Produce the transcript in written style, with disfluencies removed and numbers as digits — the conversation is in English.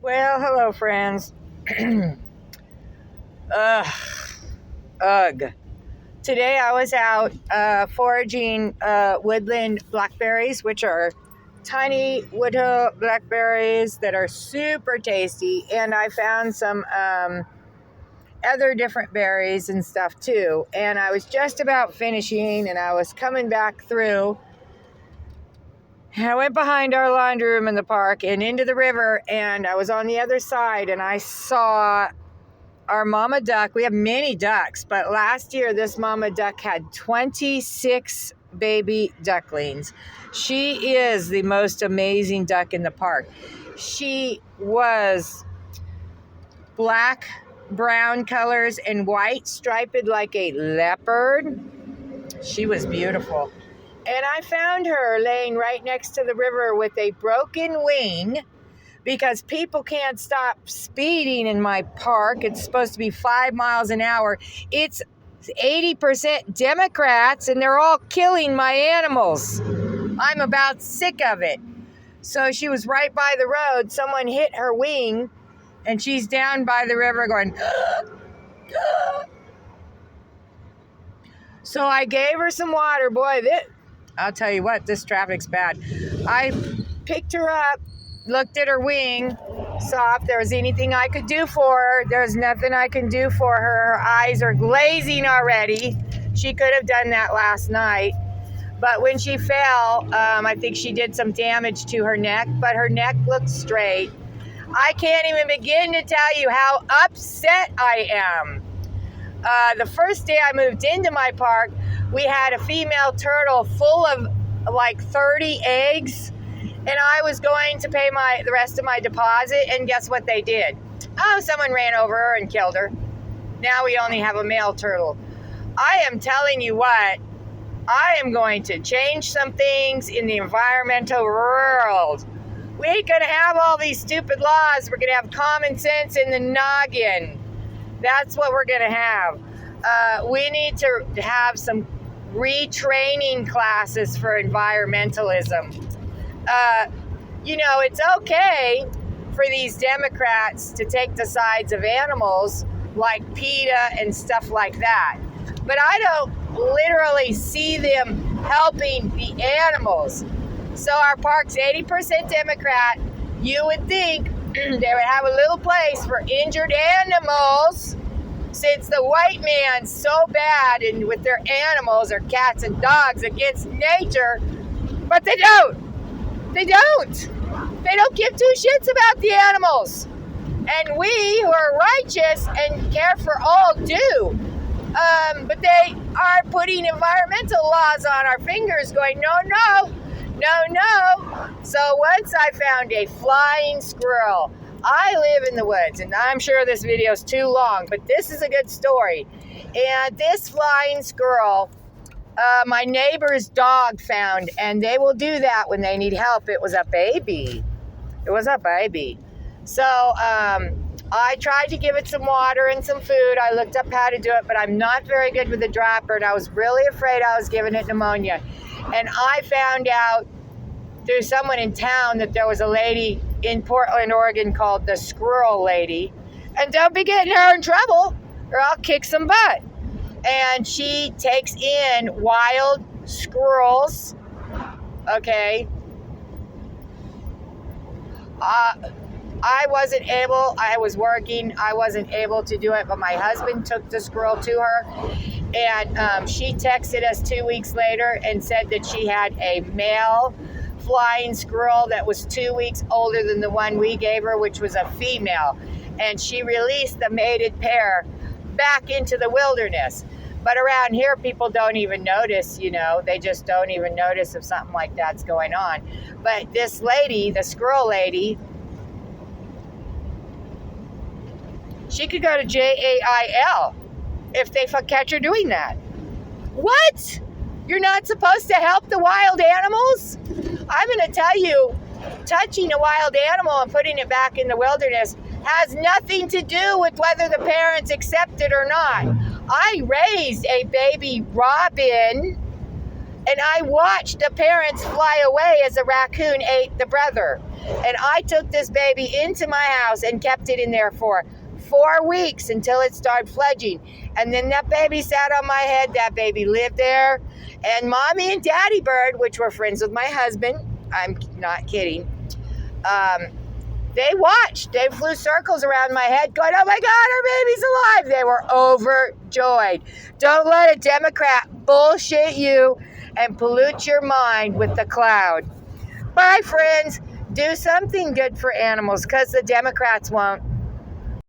Well, hello, friends. Ugh. Ugh. Today I was out foraging woodland blackberries, which are tiny woodhull blackberries that are super tasty. And I found some other different berries and stuff too. And I was just about finishing and I was coming back through. I went behind our laundry room in the park and into the river, and I was on the other side and I saw our mama duck. We have many ducks, but last year this mama duck had 26 baby ducklings. She is the most amazing duck in the park. She was black, brown colors and white, striped like a leopard. She was beautiful. And I found her laying right next to the river with a broken wing because people can't stop speeding in my park. It's supposed to be 5 miles an hour. It's 80% Democrats, and they're all killing my animals. I'm about sick of it. So she was right by the road. Someone hit her wing, and she's down by the river going, So I gave her some water. Boy, I'll tell you what, this traffic's bad. I picked her up, looked at her wing, saw if there was anything I could do for her. There's nothing I can do for her. Her eyes are glazing already. She could have done that last night. But when she fell, I think she did some damage to her neck, but her neck looked straight. I can't even begin to tell you how upset I am. The first day I moved into my park, we had a female turtle full of like 30 eggs, and I was going to pay the rest of my deposit, and guess what they did? Oh, someone ran over her and killed her. Now we only have a male turtle. I am telling you what, I am going to change some things in the environmental world. We ain't going to have all these stupid laws. We're going to have common sense in the noggin. That's what we're going to have. We need to have some retraining classes for environmentalism. It's okay for these Democrats to take the sides of animals like PETA and stuff like that. But I don't literally see them helping the animals. So our park's 80% Democrat. You would think they would have a little place for injured animals, since the white man's so bad and with their animals or cats and dogs against nature, but they don't. They don't give two shits about the animals. And we who are righteous and care for all do. But they are putting environmental laws on our fingers going, no. So once I found a flying squirrel. I live in the woods, and I'm sure this video is too long, but this is a good story. And this flying squirrel, my neighbor's dog found, and they will do that when they need help. It was a baby. So I tried to give it some water and some food. I looked up how to do it, but I'm not very good with the dropper, and I was really afraid I was giving it pneumonia. And I found out through someone in town that there was a lady in Portland, Oregon called the Squirrel Lady. And don't be getting her in trouble or I'll kick some butt. And she takes in wild squirrels. Okay. I was working. I wasn't able to do it, but my husband took the squirrel to her. And she texted us 2 weeks later and said that she had a male flying squirrel that was 2 weeks older than the one we gave her, which was a female. And she released the mated pair back into the wilderness. But around here, people don't even notice, they just don't even notice if something like that's going on. But this lady, the squirrel lady, she could go to jail if they catch her doing that. What? You're not supposed to help the wild animals? I'm going to tell you, touching a wild animal and putting it back in the wilderness has nothing to do with whether the parents accept it or not. I raised a baby robin And I watched the parents fly away as a raccoon ate the brother. And I took this baby into my house and kept it in there for 4 weeks until it started fledging. And then that baby sat on my head. That baby lived there. And Mommy and Daddy Bird, which were friends with my husband, I'm not kidding, they watched. They flew circles around my head going, oh my God, our baby's alive. They were overjoyed. Don't let a Democrat bullshit you and pollute your mind with the cloud. Bye, friends. Do something good for animals because the Democrats won't.